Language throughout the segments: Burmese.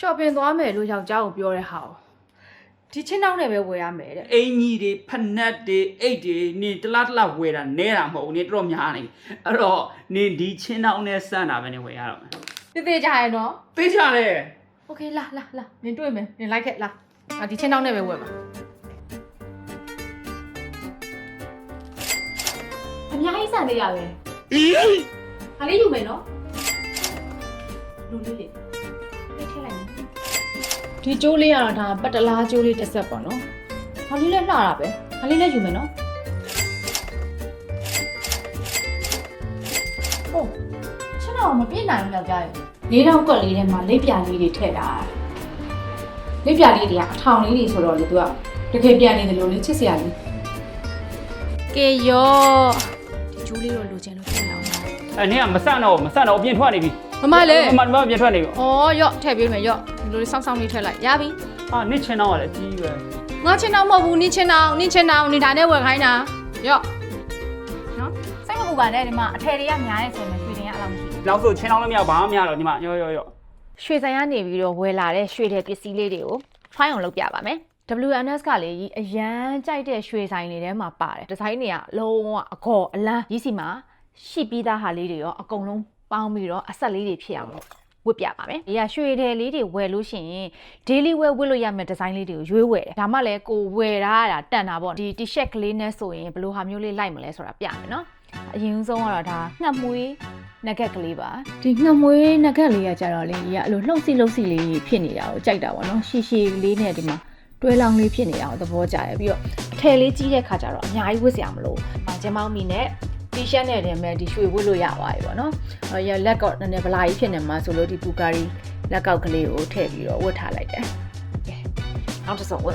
shopping သွားမယ်လို့ယောက်ျားကိုပြောတဲ့ဟာဒီချင်းတောင်းနဲ့ပဲဝယ်ရမယ်တဲ့ အင်ကြီးတွေဖက်နက်တွေအိတ်တွေနေတလားတလားဝယ်တာနဲတာမဟုတ်နေတော်များနေအဲ့တော့နေဒီချင်းတောင်းနဲ့စမ်းတာပဲနေဝယ်ရတော့မယ် တေးကြရနော် သိကြတယ် Okay လာနင်တွေ့မယ်နင်လိုက်ခဲ့လာဒီချင်းတောင်းနဲ့ပဲဝယ်ပါအများကြီးစံသေးရပဲဟာလေးယူမယ်နော်လူလေးလေးထည့်လိုက်မယ်ဒီကျိုးလေးကတော့ဒါပတ်တလားကျိုးလေးတစ်ဆက်ပေါ့နော်ဟာလေးလည်းလှတာပဲဟာလေးလည်းယူမယ်နော်ဟုတ်ချက်တော့မပြည့်နိုင်ဘူးယောက်ျားရဲ့လေးတောင်ကွက်လေးထဲမှာလက်ပြလေးတွေထည့်တာလက်ပြလေးတွေကအထောင်လေးတွေဆိုတော့လေသူကတကယ်ပြန်နေတယ်လို့လေချစ်စရာလေးကဲရောဒီကျိုးလေးတော့လိုချင်လို့ထည့်အောင်ပါ အဲ့နေကမစမ်းတော့အပြင်ထွက်နေပြီ မမလေး မအပြင်ထွက်နေပြီ ဩရော့ထည့်ပေးမယ်ရော့ဒီလိုလေးစောင်းလေးထည့်လိုက်ရပြီ ဟာနေချင်းတောင်းရတယ်ကြီးပဲ ငါချင်းတောင်မဟုတ်ဘူးနင်းချင်းတောင်နေဒါနဲ့ဝယ်ခိုင်းတာရော့နော်စိတ်မပူပါနဲ့ဒီမှာအထည်တွေကများနေဆိုရင်ရွှေတင်ရအလောက်မရှိဘူး နောက်ဆိုချင်းတောင်းလည်းမရဘာမှမရတော့ဒီမှာရော့ ရွှေဆိုင်ကနေပြီးတော့ဝယ်လာတဲ့ရွှေတဲ့ပစ္စည်းလေးတွေကိုဖိုင်းအောင်လုပ်ပြပါမယ် WNS ကလေအရန်ကြိုက်တဲ့ရွှေဆိုင်တွေထဲမှာပါတယ်ဒီဇိုင်းတွေကလုံးဝအခေါ်အလန်းကြီးစီမှာရှိပြီးသားဟာလေးတွေရောအကုန်လုံးပေါင်းပြီးတော့အဆက်လေးတွေဖြစ်အောင်ဝတ်ပြပါမယ်ဒီကရွှေတယ်လေးတွေဝယ်လို့ရှိရင် daily wear ဝတ်လို့ရမယ့်ဒီဇိုင်းလေးတွေကိုရွေးဝယ်တယ်ဒါမှလည်းကိုဝယ်တာတန်တာပေါ့ဒီ t-shirt ကလေးနဲ့ဆိုရင်ဘယ်လိုဟာမျိုးလေးလိုက်မလဲဆိုတာပြမယ်နော်အရင်ဆုံးကတော့ဒါငှက်မွေးနဂက်ကလေးပါဒီငှက်မွေးနဂက်လေးကကြတော့လေကြီးကအဲ့လိုလှုပ်စီလေးဖြစ်နေတာကိုကြိုက်တာပေါ့နော်ရှည်လေးနဲ့ဒီမှာတွဲလောင်းလေးဖြစ်နေတာကိုသဘောကျတယ်ပြီးတော့အထည်လေးကြီးတဲ့ခါကျတော့အများကြီးဝတ်စရာမလိုကျင်းမောင်းမီနဲ့ t-shirt နဲ့တည်းမဲ့ဒီရွှေဝတ်လို့ရသွားပြီပေါ့နော်ရလက်ကော့နည်းနည်းဗလာကြီးဖြစ်နေမှာဆိုလို့ဒီပူကာရီလက်ကောက်ကလေးကိုထည့်ပြီးတော့ဝတ်ထားလိုက်တယ်ကဲနောက်တစ်စုံဝတ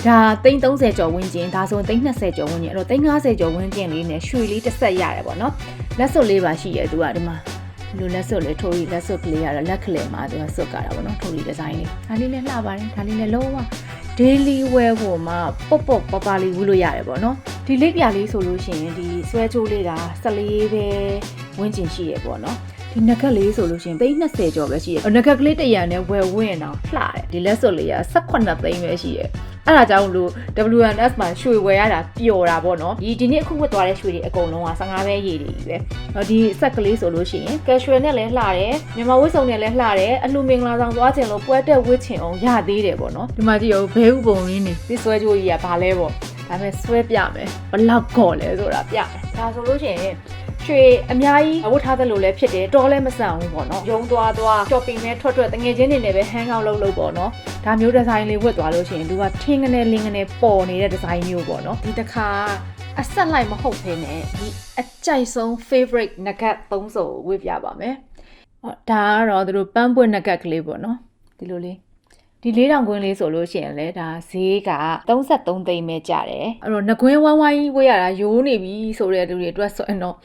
်ဒါသိန်း30ကျော်ဝန်းကျင်ဒါဆိုသိန်း20ကျော်ဝန်းကျင်အဲ့တော့သိန်း50ကျော်ဝန်းကျင်လေးနဲ့ရွှေလေးတစ်ဆက်ရတယ်ပေါ့နော်လက်စွပ်လေးပါရှိရဲသူကဒီမှာလူလက်စွပ်လေးထိုးပြီးလက်စွပ်ကလေးရတော့လက်ကလေးမှာသူကစွပ်ကြတာပေါ့နော်ထိုးပြီးဒီဇိုင်းလေးဒါလေးလည်းလှပါတယ်ဒါလေးလည်းလုံးဝ daily wear ဟိုမှာပုတ်ပလေးဝတ်လို့ရတယ်ပေါ့နော်ဒီလက်ပြလေးဆိုလို့ရှိရင်ဒီဆွဲချိုးလေးက14ပဲဝန်းကျင်ရှိရပေါ့နော်ဒီနဂက်လေးဆိုလို့ရှိရင်သိန်း20ကျော်ပဲရှိရနဂက်ကလေးတရံနဲ့ဝယ်ဝင့်အောင်လှတယ်ဒီလက်စွပ်လေးက18သိန်းပဲရှိရအဲ့ဒါကြောင့်လို့ WNS မှာရွှေဝယ်ရတာပျော်တာပေါ့နော်ဒီနေ့အခုဝတ်သွားတဲ့ရွှေတွေအကုန်လုံးက15ပဲရည်တွေကြီးပဲဒီဆက်ကလေးဆိုလို့ရှိရင် casual နဲ့လည်းလှတယ်မြန်မာဝတ်စုံနဲ့လည်းလှတယ်အလှမင်္ဂလာဆောင်သွားခြင်းလို့ပွဲတက်ဝတ်ချင်အောင်ရသေးတယ်ပေါ့နော်ဒီမှာကြည့်အောင်ဘဲဥပုံရင်းနေဒီဆွဲကြိုးကြီးကဘာလဲပေါ့ဒါပေမဲ့ဆွဲပြမယ်ဘလောက်ကော်လဲဆိုတာပြမယ်ဒါဆိုလို့ရှိရင်ရွှေအများကြီးဝတ်ထားတယ်လို့လည်းဖြစ်တယ်တော်လည်းမဆန်ဘူးပေါ့နော်ရုံသွား shopping နဲ့ထွက်တငယ်ချင်းတွေနဲ့ပဲ hang out လုပ်ပေါ့နော်ဒါမျိုးဒီဇိုင်းလေးဝတ်သွားလို့ရှိရင်သူကထင်းကနေလင်းကနေပေါ်နေတဲ့ဒီဇိုင်းမျိုးပေါ့နော်ဒီတစ်ခါအဆက်လိုက်မဟုတ်သေးနဲ့ဒီအကြိုက်ဆုံး favorite nugget 3စုံဝတ်ပြပါမယ်ဒါကတော့သူတို့ပန်းပွင့် nugget ကလေးပေါ့နော်ဒီလိုလေးဒီ4000ခွင်းလေးဆိုလို့ရှိရင်လည်းဒါဈေးက33သိန်းပဲကျတယ်အဲ့တော့ငကွင်းဝိုင်းဝိုင်းဝေးရတာရိုးနေပြီဆိုတဲ့လူတွေအတွက်ဆိုရင်တော့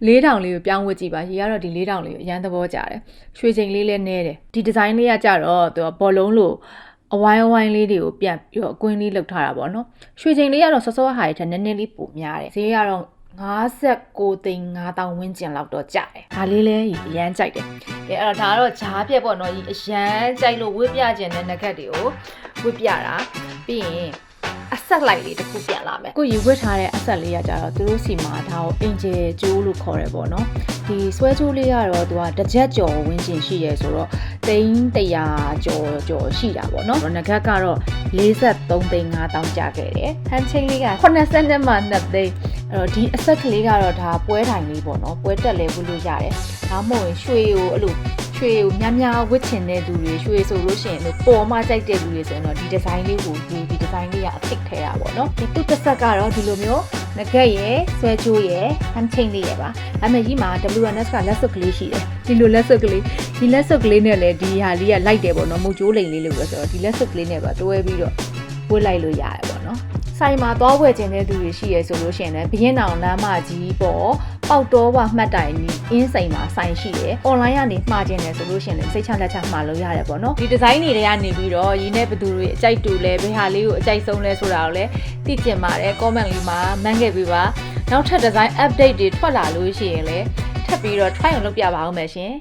4000လေးကိုပြောင်းဝတ်ကြည့်ပါရေကတော့ဒီ4000လေးကိုအရန်သဘောကျတယ်ရွှေချိန်လေးလည်းနဲတယ်ဒီဒီဇိုင်းလေးကကြတော့သူကဘောလုံးလိုအဝိုင်းလေးတွေကိုပြန်ပြီးတော့အကွင်းလေးလောက်ထားတာပေါ့နော်ရွှေချိန်လေးကတော့စောဟာရတဲ့နည်းနည်းလေးပိုများတယ်ဈေးကတော့59သိန်း5000ဝန်းကျင်လောက်တော့ကျတယ်ဒါလေးလည်းအရန်ကြိုက်တယ်အဲ့တော့ဒါကတော့ဂျားပြက်ပေါ့နော်ဒီအရန်ကြိုက်လို့ဝတ်ပြခြင်းတဲ့နဂတ်တွေကိုဝတ်ပြတာပြီးရင်အဆက်လိုက်လေးတစ်ခုပြန်လာမယ်ကိုရီဝတ်ထားတဲ့အဆက်လေးကကြတော့သူတို့စီမှာဒါကိုအင်ဂျယ်ကျိုးလို့ခေါ်တယ်ပေါ့နော်ဒီဆွဲကျိုးလေးကတော့သူကတစ်ချက်ကျော်ဝန်းကျင်ရှိရဲဆိုတော့သိန်း100ကျော်ရှိတာပေါ့နော်နဂတ်ကတော့43သိန်း5000ကျခဲ့တယ်ဟန်ချင်းလေးက80မှ2သိန်းအဲ့တော့ဒီအဆက်ကလေးကတော့ဒါပွဲထိုင်လေးပေါ့နော်ပွဲတက်လဲဝတ်လို့ရတယ်ဒါမှမဟုတ်ရွှေကိုအဲ့လိုရွှေကိုများဝတ်ချင်တဲ့သူတွေရွှေဆိုလို့ရှိရင်ပေါ်မှကြိုက်တဲ့လူတွေဆိုရင်တော့ဒီဒီဇိုင်းလေးကိုဒီဒီဇိုင်းလေးကအစ်စ်ထဲတာပေါ့နော်ဒီသူ့တစ်ဆက်ကတော့ဒီလိုမျိုးငကက်ရယ်ဆွဲချိုးရယ်ဟန်ချင်းလေးရယ်ပါဒါပေမဲ့ကြီးမှာ WNS ကလက်စွပ်ကလေးရှိတယ်ဒီလိုလက်စွပ်ကလေးဒီလက်စွပ်ကလေးနဲ့လည်းဒီဟာလေးကလိုက်တယ်ပေါ့နော်မုတ်ကျိုးလိန်လေးလို့ပြောဆိုတော့ဒီလက်စွပ်ကလေးနဲ့ပါတွဲပြီးတော့ဝတ်လိုက်လို့ရတယ်ပေါ့နော်ဆိုင်မှာသွားဝယ်ခြင်းတဲ့သူတွေရှိရဲဆိုလို့ရှိရင်လည်းဘရင်တောင်လမ်းမကြီးပေါ့ပေါက်တော်ဝမှတ်တိုင်နီးအင်းစိန်မှာဆိုင်ရှိတယ်။ online ကနေမှာခြင်းတယ်ဆိုလို့ရှိရင်လည်းစိတ်ချလက်ချမှာလို့ရတယ်ပေါ့နော်။ဒီဒီဇိုင်းတွေကနေပြီးတော့ရင်းနဲ့ဘသူတွေအကြိုက်တူလဲဘယ်ဟာလေးကိုအကြိုက်ဆုံးလဲဆိုတာကိုလည်းသိကျင်ပါတယ် comment လေးမှာမှန်းခဲ့ပေးပါ။နောက်ထပ်ဒီဇိုင်း update တွေထွက်လာလို့ရှိရင်လည်းထပ်ပြီးတော့ try အောင်လုပ်ပြပါဦးမယ်ရှင်။